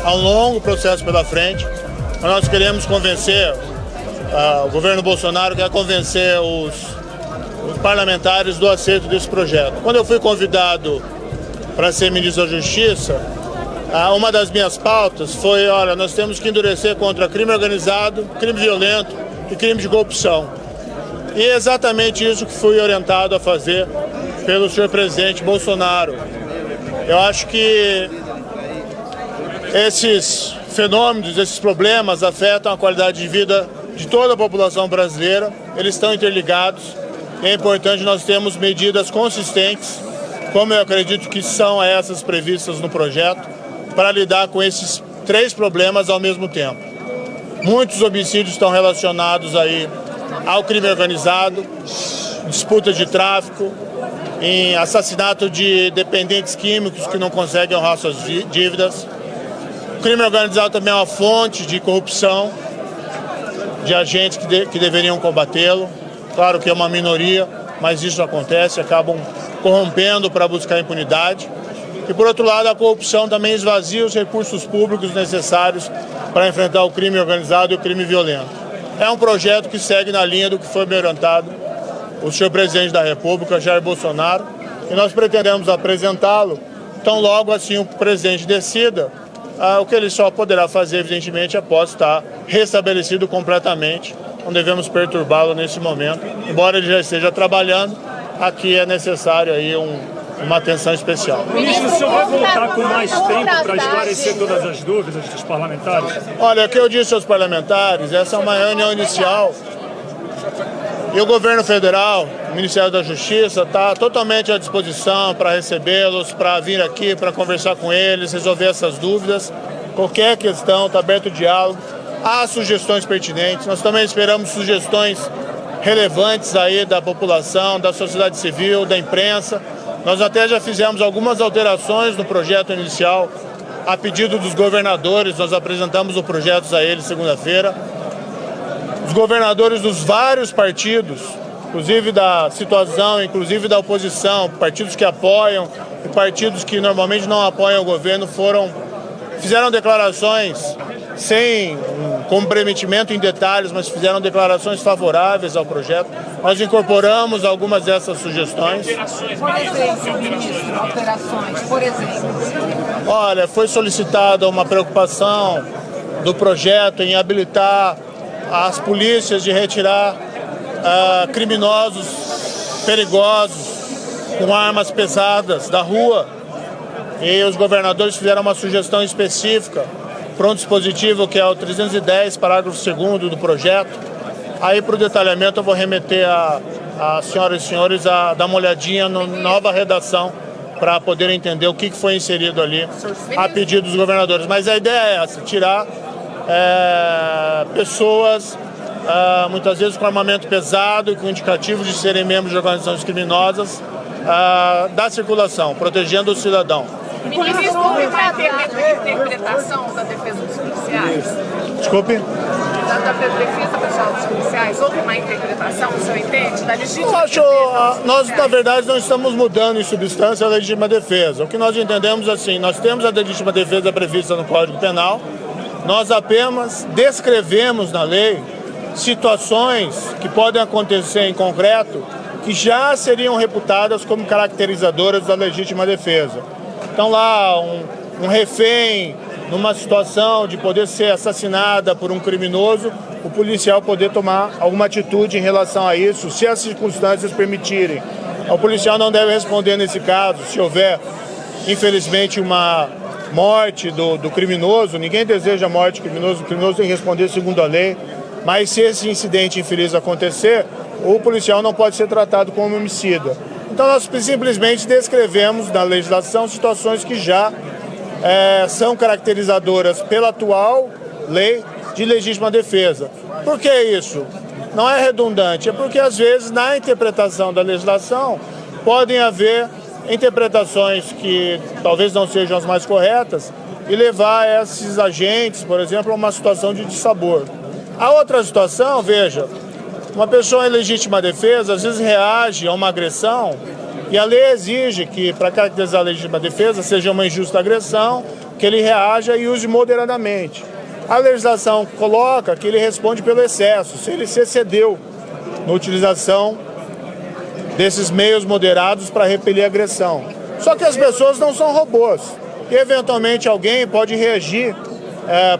há um longo processo pela frente. Nós queremos convencer, o governo Bolsonaro quer convencer os parlamentares do aceito desse projeto. Quando eu fui convidado para ser ministro da Justiça, uma das minhas pautas foi, olha, nós temos que endurecer contra crime organizado, crime violento e crime de corrupção. E é exatamente isso que fui orientado a fazer pelo senhor presidente Bolsonaro. Eu acho que esses fenômenos, esses problemas afetam a qualidade de vida de toda a população brasileira, eles estão interligados. É importante nós termos medidas consistentes, como eu acredito que são essas previstas no projeto, para lidar com esses três problemas ao mesmo tempo. Muitos homicídios estão relacionados aí ao crime organizado, disputa de tráfico, em assassinato de dependentes químicos que não conseguem honrar suas dívidas. O crime organizado também é uma fonte de corrupção de agentes que deveriam combatê-lo. Claro que é uma minoria, mas isso acontece, acabam corrompendo para buscar impunidade. E, por outro lado, a corrupção também esvazia os recursos públicos necessários para enfrentar o crime organizado e o crime violento. É um projeto que segue na linha do que foi me orientado o senhor presidente da República, Jair Bolsonaro, e nós pretendemos apresentá-lo tão logo assim o presidente decida, o que ele só poderá fazer, evidentemente, após estar restabelecido completamente. Não devemos perturbá-lo nesse momento, embora ele já esteja trabalhando, aqui é necessário aí uma atenção especial. Ministro, o senhor vai voltar com mais tempo para esclarecer todas as dúvidas dos parlamentares? Olha, o que eu disse aos parlamentares, essa é uma reunião inicial e o governo federal, o Ministério da Justiça, está totalmente à disposição para recebê-los, para vir aqui, para conversar com eles, resolver essas dúvidas. Qualquer questão, está aberto o diálogo. Há sugestões pertinentes, nós também esperamos sugestões relevantes aí da população, da sociedade civil, da imprensa. Nós até já fizemos algumas alterações no projeto inicial, a pedido dos governadores, nós apresentamos os projetos a eles segunda-feira. Os governadores dos vários partidos, inclusive da situação, inclusive da oposição, partidos que apoiam e partidos que normalmente não apoiam o governo, fizeram declarações sem comprometimento em detalhes, mas fizeram declarações favoráveis ao projeto. Nós incorporamos algumas dessas sugestões. Alterações, por exemplo? Olha, foi solicitada uma preocupação do projeto em habilitar as polícias de retirar criminosos perigosos com armas pesadas da rua. E os governadores fizeram uma sugestão específica para um dispositivo que é o 310, parágrafo 2º do projeto. Aí, para o detalhamento, eu vou remeter a senhoras e senhores a dar uma olhadinha na nova redação para poder entender o que foi inserido ali a pedido dos governadores. Mas a ideia é essa, tirar pessoas, muitas vezes com armamento pesado e com indicativos de serem membros de organizações criminosas, da circulação, protegendo o cidadão. Ministro, houve uma interpretação da defesa dos policiais? Desculpe? Da defesa pessoal dos policiais, houve uma interpretação, o senhor entende, da legítima defesa? Nós, na verdade, não estamos mudando em substância a legítima defesa. O que nós entendemos assim, nós temos a legítima defesa prevista no Código Penal, nós apenas descrevemos na lei situações que podem acontecer em concreto que já seriam reputadas como caracterizadoras da legítima defesa. Então lá, um refém, numa situação de poder ser assassinada por um criminoso, o policial poder tomar alguma atitude em relação a isso, se as circunstâncias permitirem. O policial não deve responder nesse caso, se houver, infelizmente, uma morte do criminoso, ninguém deseja a morte do criminoso, o criminoso tem que responder segundo a lei, mas se esse incidente infeliz acontecer, o policial não pode ser tratado como homicida. Então nós simplesmente descrevemos na legislação situações que já são caracterizadoras pela atual lei de legítima defesa. Por que isso? Não é redundante, é porque às vezes na interpretação da legislação podem haver interpretações que talvez não sejam as mais corretas e levar esses agentes, por exemplo, a uma situação de dissabor. A outra situação, veja, uma pessoa em legítima defesa às vezes reage a uma agressão e a lei exige que, para caracterizar a legítima defesa, seja uma injusta agressão que ele reaja e use moderadamente. A legislação coloca que ele responde pelo excesso, se ele se excedeu na utilização desses meios moderados para repelir a agressão. Só que as pessoas não são robôs e eventualmente alguém pode reagir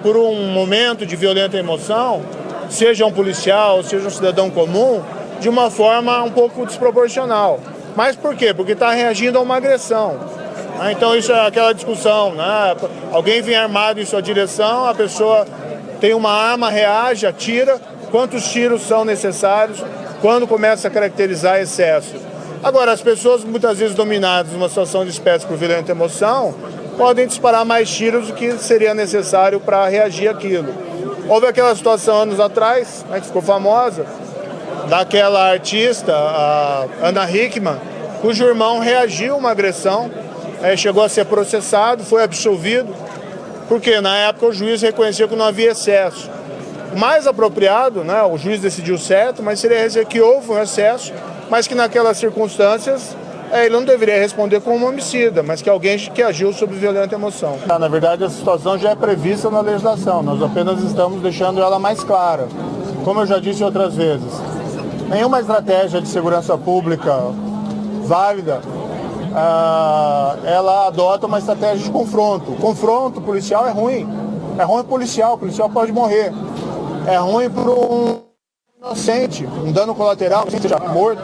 por um momento de violenta emoção, seja um policial, seja um cidadão comum, de uma forma um pouco desproporcional. Mas por quê? Porque está reagindo a uma agressão. Então isso é aquela discussão, né? Alguém vem armado em sua direção, a pessoa tem uma arma, reage, atira, quantos tiros são necessários, quando começa a caracterizar excesso. Agora, as pessoas muitas vezes dominadas numa situação de espécie por violenta emoção, podem disparar mais tiros do que seria necessário para reagir àquilo. Houve aquela situação anos atrás, né, que ficou famosa, daquela artista, a Ana Hickman, cujo irmão reagiu a uma agressão, chegou a ser processado, foi absolvido, porque na época o juiz reconheceu que não havia excesso. O mais apropriado, né, o juiz decidiu certo, mas seria dizer que houve um excesso, mas que naquelas circunstâncias ele não deveria responder como um homicida, mas que alguém que agiu sob violenta emoção. Na verdade, a situação já é prevista na legislação, nós apenas estamos deixando ela mais clara. Como eu já disse outras vezes, nenhuma estratégia de segurança pública válida, ela adota uma estratégia de confronto. O confronto policial é ruim policial, o policial pode morrer. É ruim para um inocente, um dano colateral, que seja morto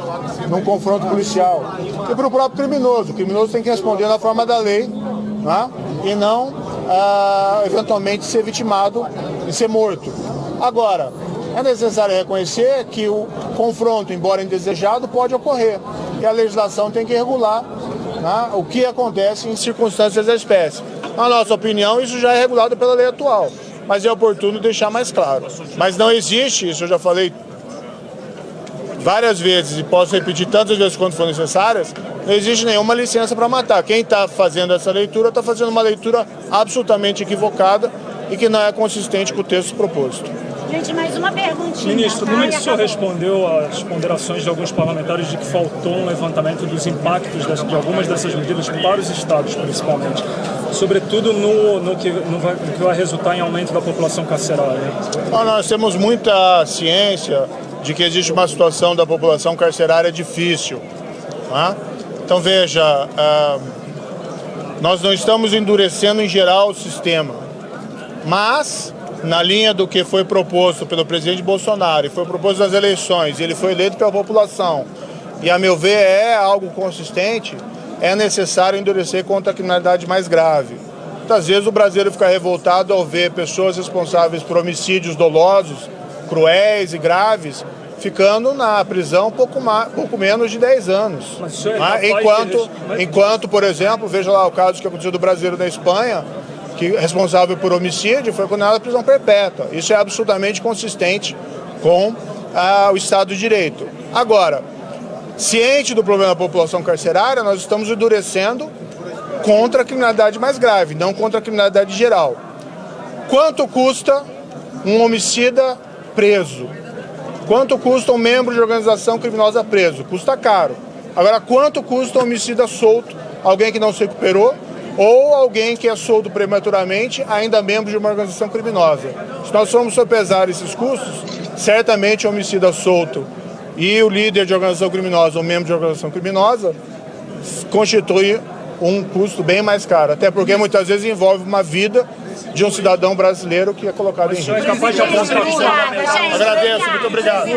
num confronto policial. E para o próprio criminoso. O criminoso tem que responder na forma da lei, né? E não, eventualmente, ser vitimado e ser morto. Agora, é necessário reconhecer que o confronto, embora indesejado, pode ocorrer. E a legislação tem que regular, né, o que acontece em circunstâncias da espécie. Na nossa opinião, isso já é regulado pela lei atual, mas é oportuno deixar mais claro. Mas não existe, isso eu já falei várias vezes e posso repetir tantas vezes quanto for necessárias, não existe nenhuma licença para matar. Quem está fazendo essa leitura está fazendo uma leitura absolutamente equivocada e que não é consistente com o texto proposto. Gente, mais uma perguntinha. Ministro, como é que o senhor respondeu às ponderações de alguns parlamentares de que faltou um levantamento dos impactos de algumas dessas medidas para os estados, principalmente? Sobretudo no que vai resultar em aumento da população carcerária. Nós temos muita ciência de que existe uma situação da população carcerária difícil. Né? Então, veja, nós não estamos endurecendo em geral o sistema, mas na linha do que foi proposto pelo presidente Bolsonaro e foi proposto nas eleições, e ele foi eleito pela população, e a meu ver é algo consistente, é necessário endurecer contra a criminalidade mais grave. Muitas vezes o brasileiro fica revoltado ao ver pessoas responsáveis por homicídios dolosos, cruéis e graves, ficando na prisão pouco menos de 10 anos. Enquanto, por exemplo, veja lá o caso que aconteceu do brasileiro na Espanha, que responsável por homicídio foi condenado à prisão perpétua. Isso é absolutamente consistente com o Estado de Direito. Agora, ciente do problema da população carcerária, nós estamos endurecendo contra a criminalidade mais grave, não contra a criminalidade geral. Quanto custa um homicida preso? Quanto custa um membro de organização criminosa preso? Custa caro. Agora, quanto custa um homicida solto, alguém que não se recuperou, ou alguém que é solto prematuramente, ainda membro de uma organização criminosa? Se nós formos sopesar esses custos, certamente o homicida solto e o líder de organização criminosa ou membro de organização criminosa constitui um custo bem mais caro, até porque muitas vezes envolve uma vida de um cidadão brasileiro que é colocado em risco. Agradeço, muito obrigado.